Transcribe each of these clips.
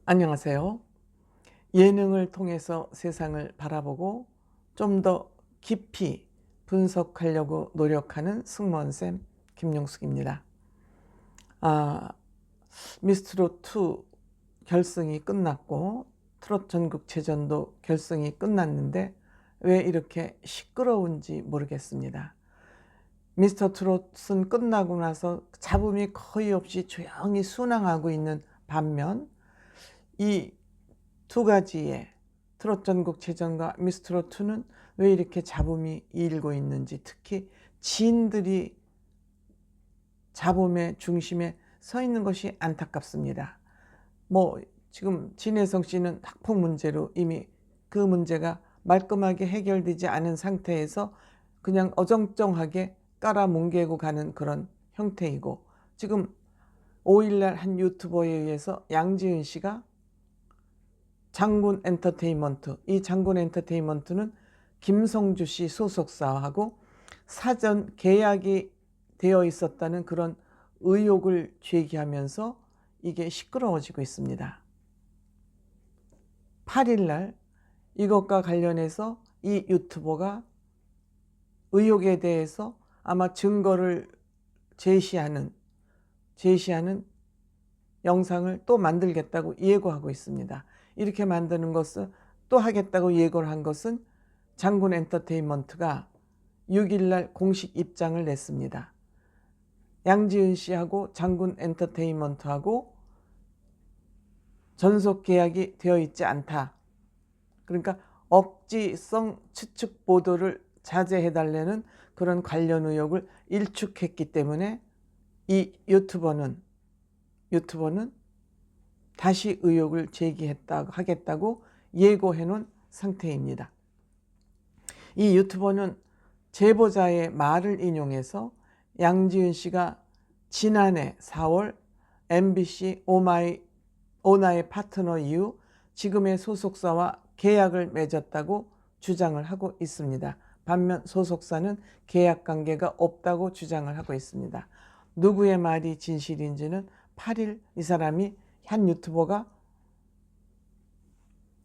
안녕하세요. 예능을 통해서 세상을 바라보고 좀 더 깊이 분석하려고 노력하는 승무원쌤 김용숙입니다. 아, 미스트롯2 결승이 끝났고 트롯 전국체전도 결승이 끝났는데 왜 이렇게 시끄러운지 모르겠습니다. 미스터 트롯은 끝나고 나서 잡음이 거의 없이 조용히 순항하고 있는 반면 이 두 가지의 트롯 전국체전과 미스트롯2는 왜 이렇게 잡음이 일고 있는지, 특히 지인들이 잡음의 중심에 서 있는 것이 안타깝습니다. 지금 진혜성 씨는 학폭 문제로 이미 그 문제가 말끔하게 해결되지 않은 상태에서 그냥 어정쩡하게 깔아뭉개고 가는 그런 형태이고, 지금 5일날 한 유튜버에 의해서 양지은 씨가 장군 엔터테인먼트, 이 장군 엔터테인먼트는 김성주 씨 소속사하고 사전 계약이 되어 있었다는 그런 의혹을 제기하면서 이게 시끄러워지고 있습니다. 8일날 이것과 관련해서 이 유튜버가 의혹에 대해서 아마 증거를 제시하는 영상을 또 만들겠다고 예고하고 있습니다. 이렇게 만드는 것을 또 하겠다고 예고를 한 것은 장군 엔터테인먼트가 6일날 공식 입장을 냈습니다. 양지은 씨하고 장군 엔터테인먼트하고 전속 계약이 되어 있지 않다. 그러니까 억지성 추측 보도를 자제해달라는 그런 관련 의혹을 일축했기 때문에 이 유튜버는 다시 의혹을 제기하겠다고 예고해 놓은 상태입니다. 이 유튜버는 제보자의 말을 인용해서 양지은 씨가 지난해 4월 MBC 오나의 파트너 이후 지금의 소속사와 계약을 맺었다고 주장을 하고 있습니다. 반면 소속사는 계약 관계가 없다고 주장을 하고 있습니다. 누구의 말이 진실인지는 8일 이 사람이 한 유튜버가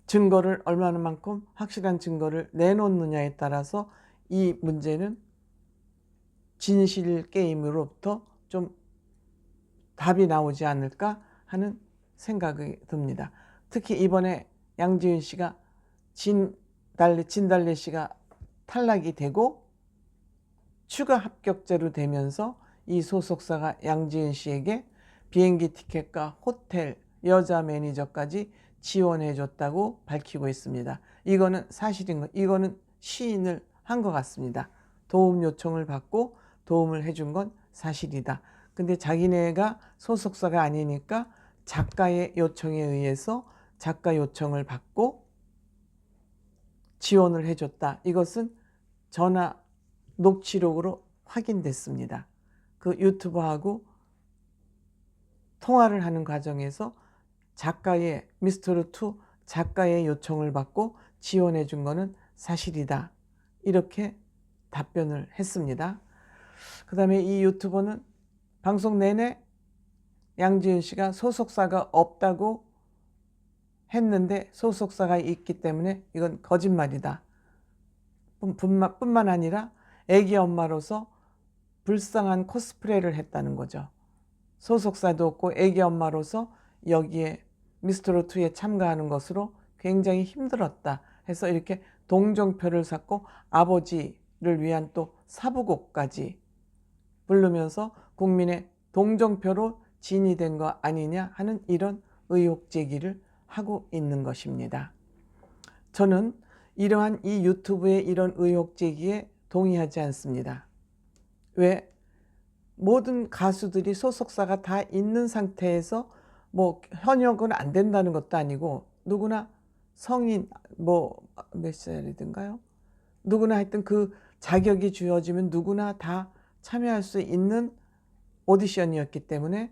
증거를 얼마만큼 확실한 증거를 내놓느냐에 따라서 이 문제는 진실 게임으로부터 좀 답이 나오지 않을까 하는 생각이 듭니다. 특히 이번에 양지은 씨가 진달래 씨가 탈락이 되고 추가 합격자로 되면서 이 소속사가 양지은 씨에게 비행기 티켓과 호텔, 여자 매니저까지 지원해줬다고 밝히고 있습니다. 이거는 이거는 시인을 한 것 같습니다. 도움 요청을 받고 도움을 해준 건 사실이다. 근데 자기네가 소속사가 아니니까 작가의 요청에 의해서 작가 요청을 받고 지원을 해줬다. 이것은 전화 녹취록으로 확인됐습니다. 그 유튜버하고 통화를 하는 과정에서 미스터롯2 작가의 요청을 받고 지원해 준 거는 사실이다. 이렇게 답변을 했습니다. 그 다음에 이 유튜버는 방송 내내 양지은 씨가 소속사가 없다고 했는데 소속사가 있기 때문에 이건 거짓말이다. 뿐만 아니라 애기 엄마로서 불쌍한 코스프레를 했다는 거죠. 소속사도 없고 애기 엄마로서 여기에 미스터롯2에 참가하는 것으로 굉장히 힘들었다 해서 이렇게 동정표를 샀고 아버지를 위한 또 사부곡까지 부르면서 국민의 동정표로 진이 된 거 아니냐 하는 이런 의혹 제기를 하고 있는 것입니다. 저는 이러한 이 유튜브의 이런 의혹 제기에 동의하지 않습니다. 왜? 모든 가수들이 소속사가 다 있는 상태에서 현역은 안 된다는 것도 아니고 누구나 성인 몇 살이든가요? 누구나 하여튼 그 자격이 주어지면 누구나 다 참여할 수 있는 오디션이었기 때문에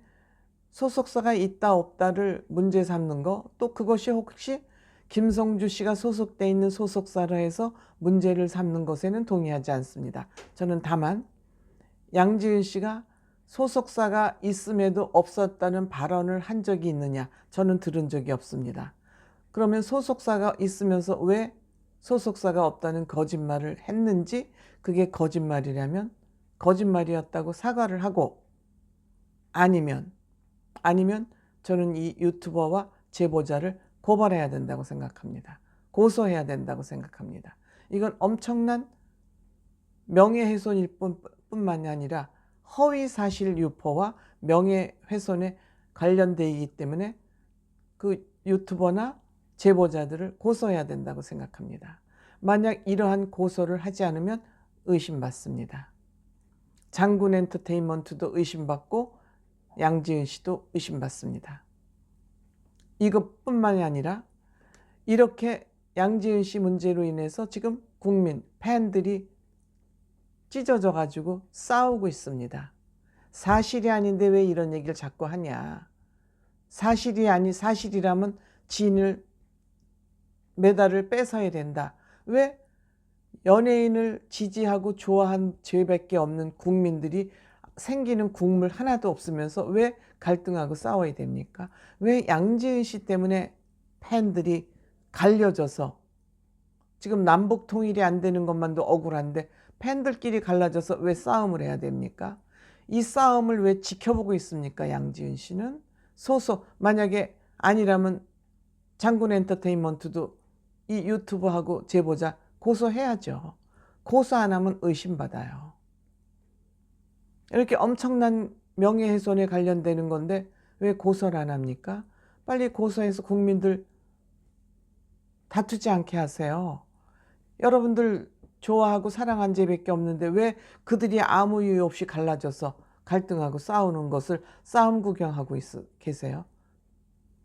소속사가 있다 없다를 문제 삼는 거, 또 그것이 혹시 김성주 씨가 소속돼 있는 소속사라 해서 문제를 삼는 것에는 동의하지 않습니다. 저는 다만 양지은 씨가 소속사가 있음에도 없었다는 발언을 한 적이 있느냐? 저는 들은 적이 없습니다. 그러면 소속사가 있으면서 왜 소속사가 없다는 거짓말을 했는지, 그게 거짓말이라면 거짓말이었다고 사과를 하고, 아니면 저는 이 유튜버와 제보자를 고발해야 된다고 생각합니다. 고소해야 된다고 생각합니다. 이건 엄청난 명예훼손일 뿐만이 아니라 허위사실 유포와 명예훼손에 관련되어 있기 때문에 그 유튜버나 제보자들을 고소해야 된다고 생각합니다. 만약 이러한 고소를 하지 않으면 의심받습니다. 장군 엔터테인먼트도 의심받고 양지은 씨도 의심받습니다. 이것뿐만이 아니라 이렇게 양지은 씨 문제로 인해서 지금 국민, 팬들이 찢어져 가지고 싸우고 있습니다. 사실이 아닌데 왜 이런 얘기를 자꾸 하냐. 사실이라면 지인을, 메달을 뺏어야 된다. 왜 연예인을 지지하고 좋아한 죄밖에 없는 국민들이 생기는 국물 하나도 없으면서 왜 갈등하고 싸워야 됩니까? 왜 양지은 씨 때문에 팬들이 갈려져서, 지금 남북 통일이 안 되는 것만도 억울한데 팬들끼리 갈라져서 왜 싸움을 해야 됩니까? 이 싸움을 왜 지켜보고 있습니까? 양지은 씨는 만약에 아니라면 장군 엔터테인먼트도 이 유튜브하고 제보자 고소해야죠. 고소 안 하면 의심받아요. 이렇게 엄청난 명예훼손에 관련되는 건데 왜 고소를 안 합니까? 빨리 고소해서 국민들 다투지 않게 하세요. 여러분들 좋아하고 사랑한 죄밖에 없는데 왜 그들이 아무 이유 없이 갈라져서 갈등하고 싸우는 것을 싸움 구경하고 계세요?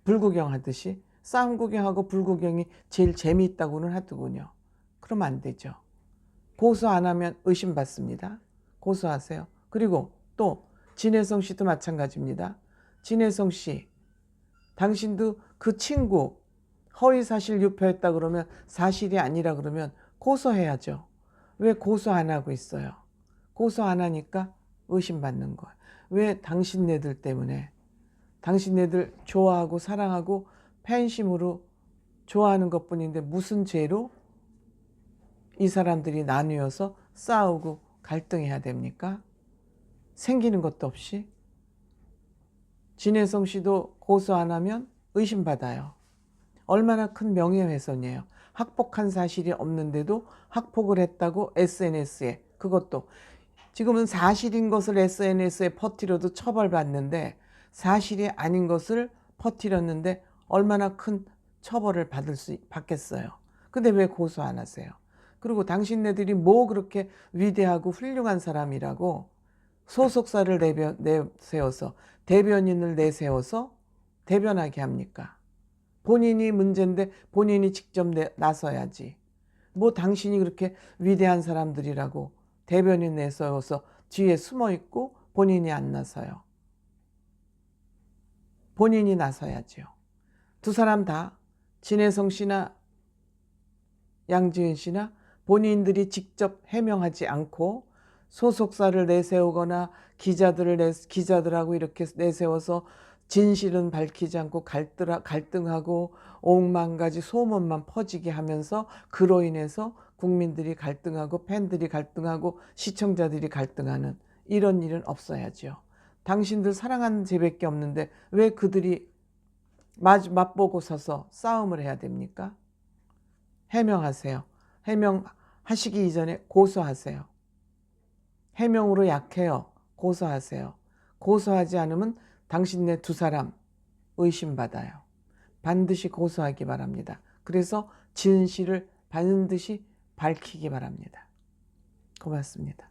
불구경 하듯이. 싸움 구경하고 불구경이 제일 재미있다고는 하더군요. 그러면 안 되죠. 고소 안 하면 의심받습니다. 고소하세요. 그리고 또 진혜성 씨도 마찬가지입니다. 진혜성 씨, 당신도 그 친구 허위사실 유포했다 그러면, 사실이 아니라 그러면 고소해야죠. 왜 고소 안 하고 있어요? 고소 안 하니까 의심받는 거예요. 왜? 당신네들 때문에. 당신네들 좋아하고 사랑하고 팬심으로 좋아하는 것뿐인데 무슨 죄로 이 사람들이 나뉘어서 싸우고 갈등해야 됩니까? 생기는 것도 없이. 진혜성 씨도 고소 안 하면 의심받아요. 얼마나 큰 명예훼손이에요. 학폭한 사실이 없는데도 학폭을 했다고 SNS에, 그것도 지금은 사실인 것을 SNS에 퍼뜨려도 처벌받는데, 사실이 아닌 것을 퍼뜨렸는데 얼마나 큰 처벌을 받겠어요. 근데 왜 고소 안 하세요? 그리고 당신네들이 뭐 그렇게 위대하고 훌륭한 사람이라고 소속사를 내세워서, 대변인을 내세워서 대변하게 합니까? 본인이 문제인데 본인이 직접 나서야지. 뭐 당신이 그렇게 위대한 사람들이라고 대변인 내세워서 뒤에 숨어 있고 본인이 안 나서요. 본인이 나서야지요. 두 사람 다, 진혜성 씨나 양지은 씨나 본인들이 직접 해명하지 않고 소속사를 내세우거나 기자들하고 이렇게 내세워서 진실은 밝히지 않고 갈등하고 오만 가지 소문만 퍼지게 하면서 그로 인해서 국민들이 갈등하고 팬들이 갈등하고 시청자들이 갈등하는 이런 일은 없어야죠. 당신들 사랑하는 죄밖에 없는데 왜 그들이 맞보고 서서 싸움을 해야 됩니까? 해명하세요. 해명하시기 이전에 고소하세요. 해명으로 약해요. 고소하세요. 고소하지 않으면 당신네 두 사람 의심받아요. 반드시 고소하기 바랍니다. 그래서 진실을 반드시 밝히기 바랍니다. 고맙습니다.